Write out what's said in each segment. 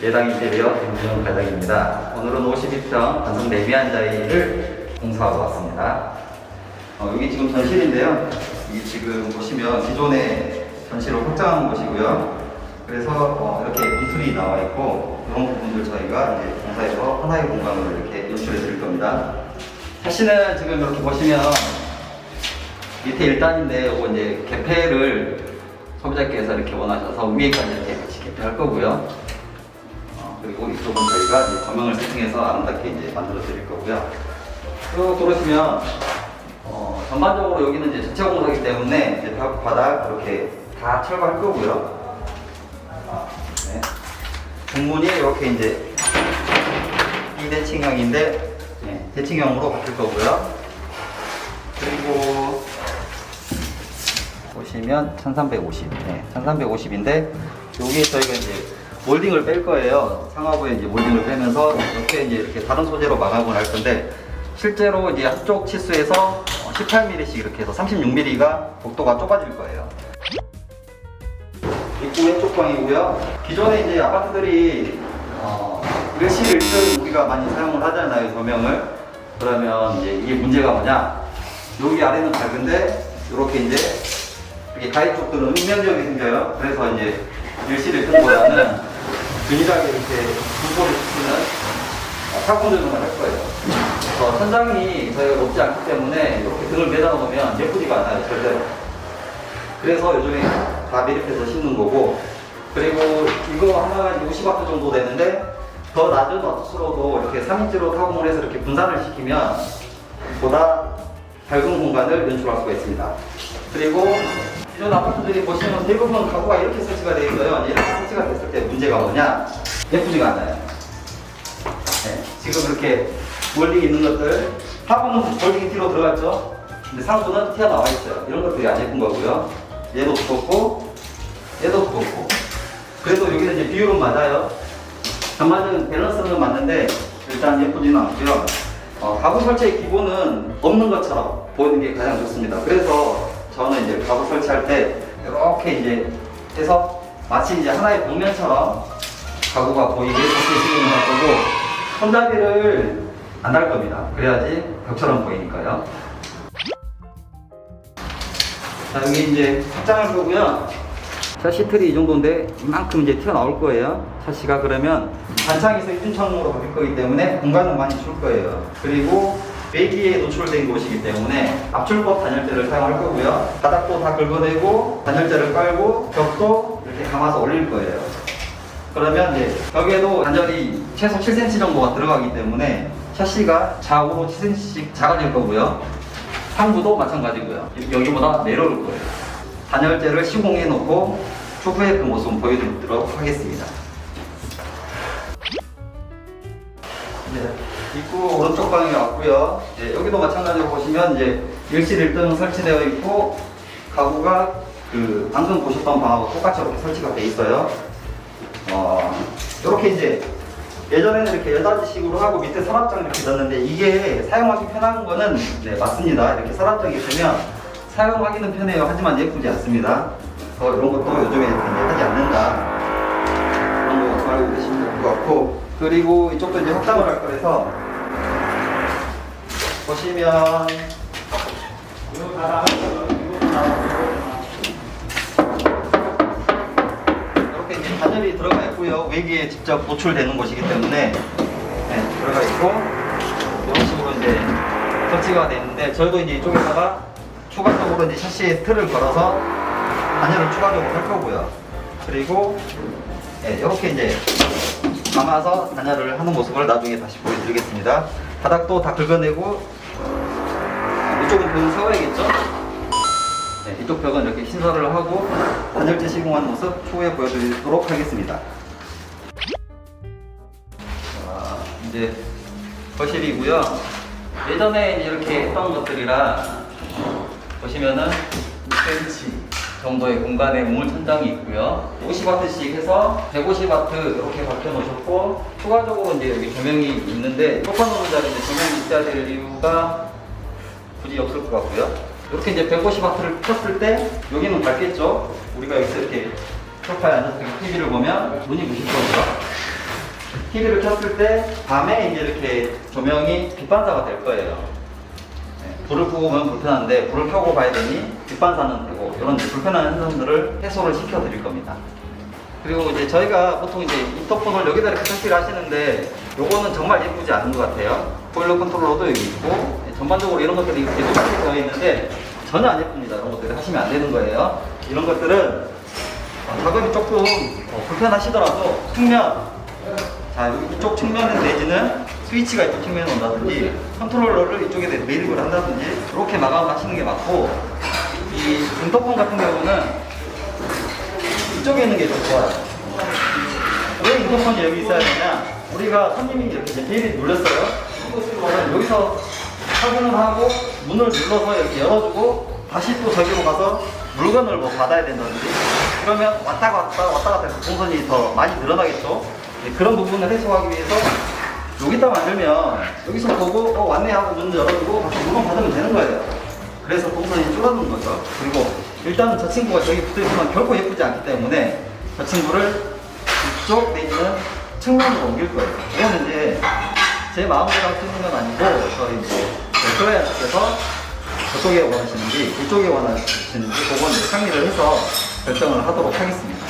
예당 인테리어 김준영 과장입니다. 오늘은 52평 단성 레미안자이를 공사하러 왔습니다. 여기 지금 전실인데요. 이게 지금 보시면 기존의 전실을 확장한 곳이고요. 그래서 이렇게 비틀이 나와 있고 이런 부분들 저희가 이제 공사해서 하나의 공간으로 이렇게 연출해 드릴 겁니다. 샤시는 지금 이렇게 보시면 밑에 1단인데 이거 이제 개폐를 소비자께서 이렇게 원하셔서 위에까지 이렇게 같이 개폐할 거고요. 그리고 이쪽은 저희가 이제 조명을 세팅해서 아름답게 이제 만들어 드릴 거고요. 쭉 들어오시면 전반적으로 여기는 이제 전체 공사이기 때문에 이제 벽, 바닥 이렇게 다 철거할 거고요. 네. 중문이 이렇게 이제 비대칭형인데 네, 대칭형으로 바뀔 거고요. 그리고 보시면 1350, 네, 1350인데 여기에 저희가 이제 몰딩을 뺄 거예요. 상하부에 이제 몰딩을 빼면서 이렇게 다른 소재로 마감을 할 건데 실제로 이제 한쪽 치수에서 18mm씩 이렇게 해서 36mm가 복도가 좁아질 거예요. 입구 왼쪽 방이고요. 기존에 이제 아파트들이 일실 1등 우리가 많이 사용을 하잖아요, 조명을. 그러면 이제 이게 문제가 뭐냐? 여기 아래는 밝은데 이렇게 이제 이게 가해 쪽들은 음면적이 생겨요. 그래서 이제 일실 1등보다는 균일하게 이렇게 분포를 시키는 타공조명을 할 거예요. 그래서 천장이 저희가 높지 않기 때문에 이렇게 등을 매다 놓으면 예쁘지가 않아요, 절대로. 그래서 요즘에 다 매립해서 심는 거고, 그리고 이거 하나가 50W 정도 되는데 더 낮은 와트수로도 이렇게 3인치로 타공을 해서 이렇게 분산을 시키면 보다 밝은 공간을 연출할 수가 있습니다. 그리고 기존 아파트들이 보시면 대부분 가구가 이렇게 설치가 되어 있어요. 이렇게 설치가 됐을 때 문제가 뭐냐? 예쁘지가 않아요. 네, 지금 이렇게 몰딩 있는 것들, 하부는 몰딩이 뒤로 들어갔죠? 근데 상부는 튀어나와 있어요. 이런 것들이 안 예쁜 거고요. 얘도 두껍고, 얘도 두껍고. 그래도 여기는 이제 비율은 맞아요. 전반적인 밸런스는 맞는데, 일단 예쁘지는 않고요. 가구 설치의 기본은 없는 것처럼 보이는 게 가장 좋습니다. 그래서 저는 이제 가구 설치할 때 이렇게 이제 해서 마치 이제 하나의 벽면처럼 가구가 보이게 이렇게 시공을 할 거고, 손잡이를 안 달 겁니다. 그래야지 벽처럼 보이니까요. 자, 여기 이제 확장할 거고요. 샤시 틀이 이 정도인데 이만큼 이제 튀어나올 거예요. 샤시가. 그러면 단창에서 이중창으로 바뀔 거기 때문에 공간을 많이 줄 거예요. 그리고 외기에 노출된 곳이기 때문에 압출법 단열재를 사용할 거고요. 바닥도 다 긁어내고 단열재를 깔고 벽도 이렇게 감아서 올릴 거예요. 그러면 이제 벽에도 단열이 최소 7cm 정도가 들어가기 때문에 샤시가 좌우로 7cm씩 작아질 거고요. 상부도 마찬가지고요. 여기보다 내려올 거예요. 단열재를 시공해 놓고 추후에 그 모습을 보여드리도록 하겠습니다. 입구 오른쪽 방에 왔고요. 여기도 마찬가지로 보시면 이제 일실 1등 설치되어 있고 가구가 그 방금 보셨던 방하고 똑같이 이렇게 설치가 되어 있어요. 이렇게 이제 예전에는 이렇게 여닫이식으로 하고 밑에 서랍장 이렇게 넣었는데 이게 사용하기 편한 거는 네, 맞습니다. 이렇게 서랍장이 있으면 사용하기는 편해요. 하지만 예쁘지 않습니다. 이런 것도 요즘에 이제 하지 않는다. 그런 거 알고 계시면 될 것 같고, 그리고 이쪽도 이제 확장을 할 거라서 보시면 이렇게 이제 단열이 들어가 있고요. 외기에 직접 노출되는 곳이기 때문에 네, 들어가 있고 이런 식으로 이제 설치가 되는데 저희도 이제 이쪽에다가 추가적으로 이제 샤시에 틀을 걸어서 단열을 추가적으로 할 거고요. 그리고 네, 이렇게 이제 감아서 단열을 하는 모습을 나중에 다시 보여드리겠습니다. 바닥도 다 긁어내고 이쪽은 벽을 세워야겠죠? 네, 이쪽 벽은 이렇게 신설을 하고 단열재 시공한 모습 추후에 보여드리도록 하겠습니다. 자, 이제 거실이고요. 예전에 이렇게 했던 것들이라 보시면은 6cm 정도의 공간에 우물 천장이 있고요. 50W씩 해서 150W 이렇게 박혀 놓으셨고, 추가적으로 이제 여기 조명이 있는데 소파놓는 자리인데 조명이 있어야 될 이유가 굳이 없을 것 같고요. 이렇게 이제 150W를 켰을 때 여기는 밝겠죠. 우리가 여기서 이렇게 소파에 앉아서 TV를 보면 눈이 부실 거고요. TV를 켰을 때 밤에 이제 이렇게 조명이 빛반사가 될 거예요. 네, 불을 끄면 불편한데 불을 켜고 봐야 되니 빛반사는 되고 이런 불편한 현상들을 해소를 시켜 드릴 겁니다. 그리고 이제 저희가 보통 이제 인터폰을 여기다 이렇게 설치를 하시는데 요거는 정말 예쁘지 않은 것 같아요. 보일러 컨트롤러도 여기 있고 전반적으로 이런 것들이 이렇게 똑같이 되어 있는데 전혀 안 예쁩니다. 이런 것들을 하시면 안 되는 거예요. 이런 것들은 작업이 조금 불편하시더라도 측면, 자 여기 이쪽 측면에 내지는 스위치가 이쪽 측면에 온다든지 컨트롤러를 이쪽에 매립을 한다든지 이렇게 마감을 하시는 게 맞고, 이 인터폰 같은 경우는 이쪽에 있는 게 좀 좋아요. 왜 인터폰이 여기 있어야 되냐? 우리가 손님이 이렇게 이제 베일을 눌렀어요. 여기서 확인을 하고 문을 눌러서 이렇게 열어주고 다시 또 저기로 가서 물건을 뭐 받아야 된다든지 그러면 왔다 갔다 해서 동선이 더 많이 늘어나겠죠. 네, 그런 부분을 해소하기 위해서 여기다 만들면 여기서 보고 왔네 하고 문 열어주고 가서 물건 받으면 되는 거예요. 그래서 동선이 줄어드는 거죠. 그리고 일단은 저 친구가 저기 붙어있으면 결코 예쁘지 않기 때문에 저 친구를 이쪽 내지는 측면으로 옮길 거예요. 이거는 이제 제 마음대로 할 수 있는 건 아니고 저희 이제 클라이언트께서 저쪽에 원하시는지 이쪽에 원하시는지 그건 상의를 해서 결정을 하도록 하겠습니다.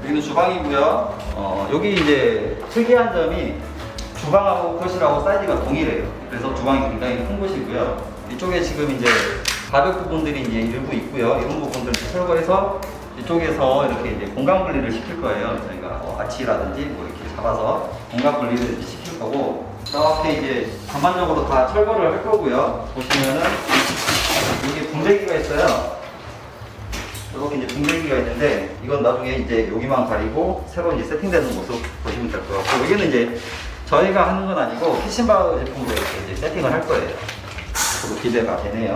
여기는 주방이고요. 여기 이제 특이한 점이 주방하고 거실하고 사이즈가 동일해요. 그래서 주방이 굉장히 큰 곳이고요. 이쪽에 지금 이제 가벽 부분들이 이제 일부 있고요. 이런 부분들을 철거해서 이쪽에서 이렇게 이제 공간 분리를 시킬 거예요. 저희가 아치라든지 뭐 이렇게 잡아서 공간 분리를 시킬 거고, 이렇게 이제 전반적으로 다 철거를 할 거고요. 보시면은 여기 분배기가 있어요. 이렇게 이제 분배기가 있는데 이건 나중에 이제 여기만 가리고 새로 이제 세팅되는 모습 보시면 될 것 같고, 여기는 이제 저희가 하는 건 아니고 키친바우 제품으로 이렇게 이제 세팅을 할 거예요. 저도 기대가 되네요.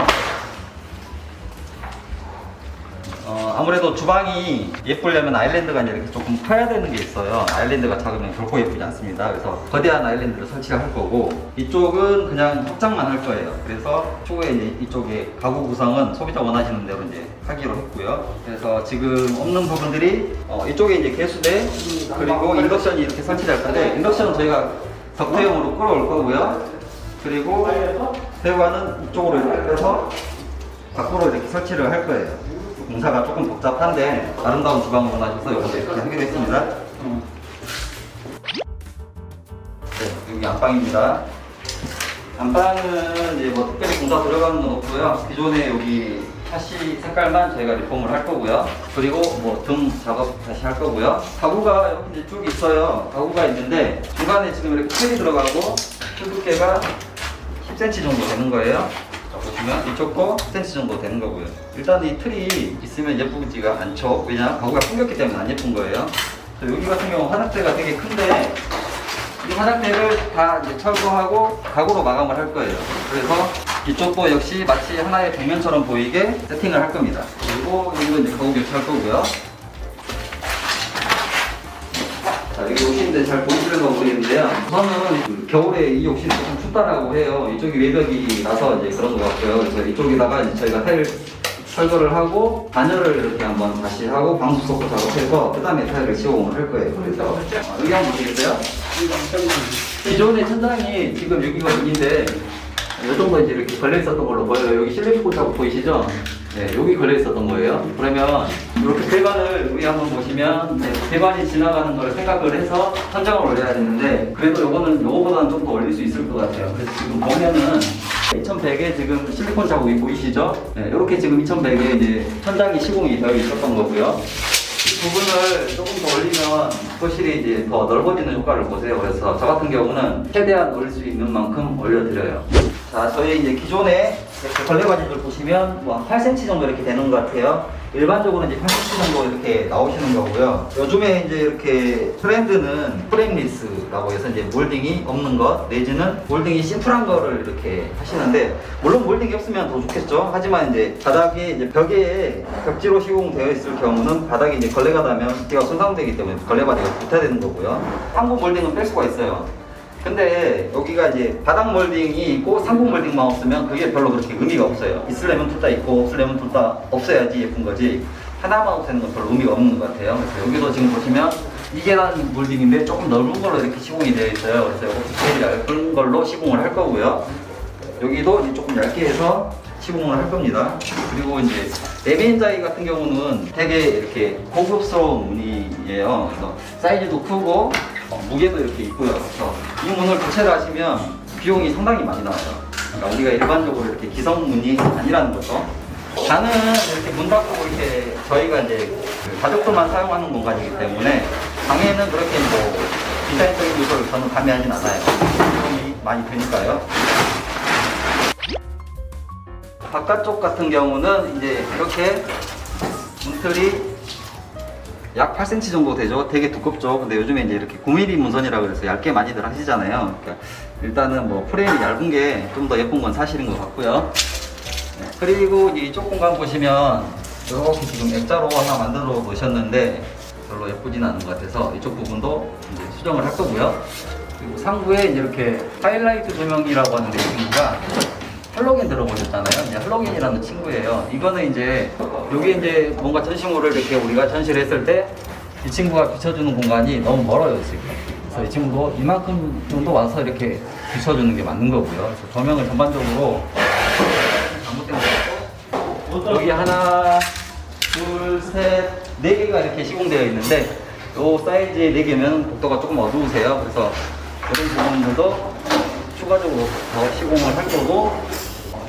아무래도 주방이 예쁘려면 아일랜드가 이제 이렇게 조금 커야 되는 게 있어요. 아일랜드가 작으면 결코 예쁘지 않습니다. 그래서 거대한 아일랜드를 설치할 거고, 이쪽은 그냥 확장만 할 거예요. 그래서 초에 이제 이쪽에 가구 구성은 소비자 원하시는 대로 이제 하기로 했고요. 그래서 지금 없는 부분들이 이쪽에 이제 개수대 그리고 인덕션이 이렇게 설치될 건데, 인덕션은 저희가 덕대용으로 끌어올 거고요. 그리고 배관은 이쪽으로 이렇게 해서 밖으로 이렇게 설치를 할 거예요. 공사가 조금 복잡한데 아름다운 주방을 원하셔서 이렇게 하기로 했습니다. 네, 여기 안방입니다. 안방은 이제 뭐 특별히 공사 들어가는 건 없고요. 기존에 여기 샤시 색깔만 저희가 리폼을 할 거고요. 그리고 뭐 등 작업 다시 할 거고요. 가구가 이렇게 이제 쭉 있어요. 가구가 있는데 중간에 지금 이렇게 틀이 들어가고 틀 두께가 10cm 정도 되는 거예요. 보시면 이쪽 거 10cm 정도 되는 거고요. 일단 이 틀이 있으면 예쁘지가 않죠. 왜냐? 가구가 풍겼기 때문에 안 예쁜 거예요. 여기 같은 경우 화장대가 되게 큰데 이 화장대를 다 이제 철거하고 가구로 마감을 할 거예요. 그래서 이쪽도 역시 마치 하나의 벽면처럼 보이게 세팅을 할 겁니다. 그리고 이거 이제 가구 교체할 거고요. 자, 여기 욕실인데 잘 보이실까 모르겠는데요. 우선은 겨울에 이 욕실이 조금 춥다라고 해요. 이쪽이 외벽이 나서 이제 그런 것 같고요. 그래서 이쪽에다가 이제 저희가 타일 철거를 하고 단열을 이렇게 한번 다시 하고 방수 소프 작업해서 그 다음에 타일을 시공을 할 거예요. 그래서 여기 한번 보시겠어요? 기존의 천장이 지금 여기가 여기인데 이 정도 이제 이렇게 걸려 있었던 걸로 보여요. 여기 실리콘 작업 보이시죠? 네, 여기 걸려 있었던 거예요. 그러면 이렇게 배관을 여기 한번 보시면 배관이 지나가는 걸 생각을 해서 천장을 올려야 되는데, 그래도 요거는 요거보다는 좀 더 올릴 수 있을 것 같아요. 그래서 지금 보면은 2100에 지금 실리콘 자국이 보이시죠? 네, 이렇게 지금 2100에 이제 천장이 시공이 되어 있었던 거고요. 이 부분을 조금 더 올리면 거실이 이제 더 넓어지는 효과를 보세요. 그래서 저 같은 경우는 최대한 올릴 수 있는 만큼 올려드려요. 자, 저희 이제 기존에 걸레바지들 보시면 뭐 8cm 정도 이렇게 되는 것 같아요. 일반적으로 이제 80cm 정도 이렇게 나오시는 거고요. 요즘에 이제 이렇게 트렌드는 프레임리스라고 해서 이제 몰딩이 없는 것 내지는 몰딩이 심플한 거를 이렇게 하시는데, 물론 몰딩이 없으면 더 좋겠죠. 하지만 이제 바닥에 이제 벽에 벽지로 시공되어 있을 경우는 바닥에 이제 걸레가 닿으면 벽지가 손상되기 때문에 걸레바지가 붙어야 되는 거고요. 상부 몰딩은 뺄 수가 있어요. 근데 여기가 이제 바닥 몰딩이 있고 상부 몰딩만 없으면 그게 별로 그렇게 의미가 없어요. 있으려면 둘 다 있고 없으려면 둘 다 없어야지 예쁜 거지, 하나만 없애는 건 별로 의미가 없는 것 같아요. 그래서 여기도 지금 보시면 2계단 몰딩인데 조금 넓은 걸로 이렇게 시공이 되어 있어요. 그래서 이거 제일 얇은 걸로 시공을 할 거고요. 여기도 이제 조금 얇게 해서 시공을 할 겁니다. 그리고 이제 내비엔자이 같은 경우는 되게 이렇게 고급스러운 무늬예요. 그래서 사이즈도 크고 무게도 이렇게 있고요. 그래서 이 문을 교체를 하시면 비용이 상당히 많이 나와요. 그러니까 우리가 일반적으로 이렇게 기성 문이 아니라는 거죠. 방은 이렇게 문 닫고 이렇게 저희가 이제 그 가족들만 사용하는 공간이기 때문에 방에는 그렇게 뭐 디자인적인 요소를 저는 가미하진 않아요. 비용이 많이 드니까요. 바깥쪽 같은 경우는 이제 이렇게 문틀이 약 8cm 정도 되죠. 되게 두껍죠. 근데 요즘에 이제 이렇게 9mm 문선이라고 해서 얇게 많이들 하시잖아요. 그러니까 일단은 뭐 프레임이 얇은 게 좀 더 예쁜 건 사실인 것 같고요. 네, 그리고 이쪽 공간 보시면 이렇게 지금 액자로 하나 만들어 놓으셨는데 별로 예쁘진 않은 것 같아서 이쪽 부분도 이제 수정을 할 거고요. 그리고 상부에 이제 이렇게 하이라이트 조명이라고 하는데 이 친구가 할로겐 들어보셨잖아요. 이제 할로겐이라는 친구예요. 이거는 이제 여기 이제 뭔가 전시물을 이렇게 우리가 전시를 했을 때 이 친구가 비춰주는 공간이 너무 멀어요 지금. 그래서 이 친구도 이만큼 정도 와서 이렇게 비춰주는 게 맞는 거고요. 그래서 조명을 전반적으로 잘못된 것 같고 여기 하나, 둘, 셋, 네 개가 이렇게 시공되어 있는데 이 사이즈의 네 개면 복도가 조금 어두우세요. 그래서 이런 부분들도 추가적으로 더 시공을 할 거고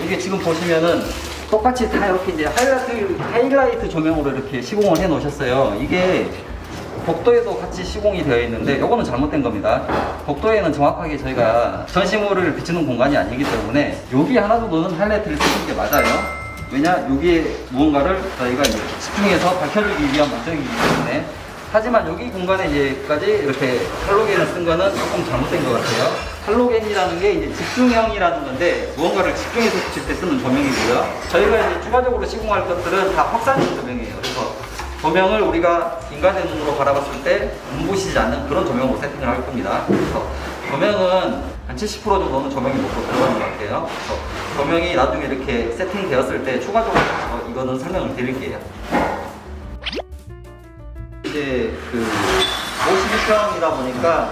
이게 지금 보시면은 똑같이 다 이렇게 이제 하이라이트 조명으로 이렇게 시공을 해 놓으셨어요. 이게 복도에도 같이 시공이 되어 있는데 이거는 잘못된 겁니다. 복도에는 정확하게 저희가 전시물을 비추는 공간이 아니기 때문에 여기 하나 정도는 하이라이트를 쓰는 게 맞아요. 왜냐 여기에 무언가를 저희가 이제 집중해서 밝혀주기 위한 목적이기 때문에. 하지만 여기 공간에 이제까지 이렇게 할로겐을 쓴 거는 조금 잘못된 것 같아요. 할로겐이라는 게 이제 집중형이라는 건데 무언가를 집중해서 비칠 때 쓰는 조명이고요. 저희가 이제 추가적으로 시공할 것들은 다 확산형 조명이에요. 그래서 조명을 우리가 인간의 눈으로 바라봤을 때 눈부시지 않는 그런 조명으로 세팅을 할 겁니다. 그래서 조명은 한 70% 정도는 조명이 먹고 들어가는 것 같아요. 그래서 조명이 나중에 이렇게 세팅되었을 때 추가적으로 이거는 설명을 드릴게요. 이제 그 52평이다 보니까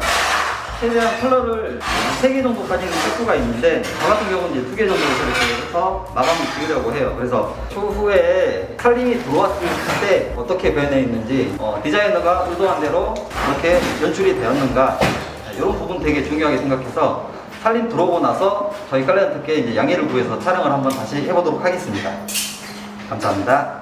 최대한 컬러를 3개 정도까지는 쓸 수가 있는데 저 같은 경우는 이제 2개 정도 이렇게 해서 마감을 지으려고 해요. 그래서 추후에 살림이 들어왔을 때 어떻게 변해 있는지 디자이너가 의도한 대로 이렇게 연출이 되었는가 이런 부분 되게 중요하게 생각해서 살림 들어오고 나서 저희 클라이언트께 이제 양해를 구해서 촬영을 한번 다시 해보도록 하겠습니다. 감사합니다.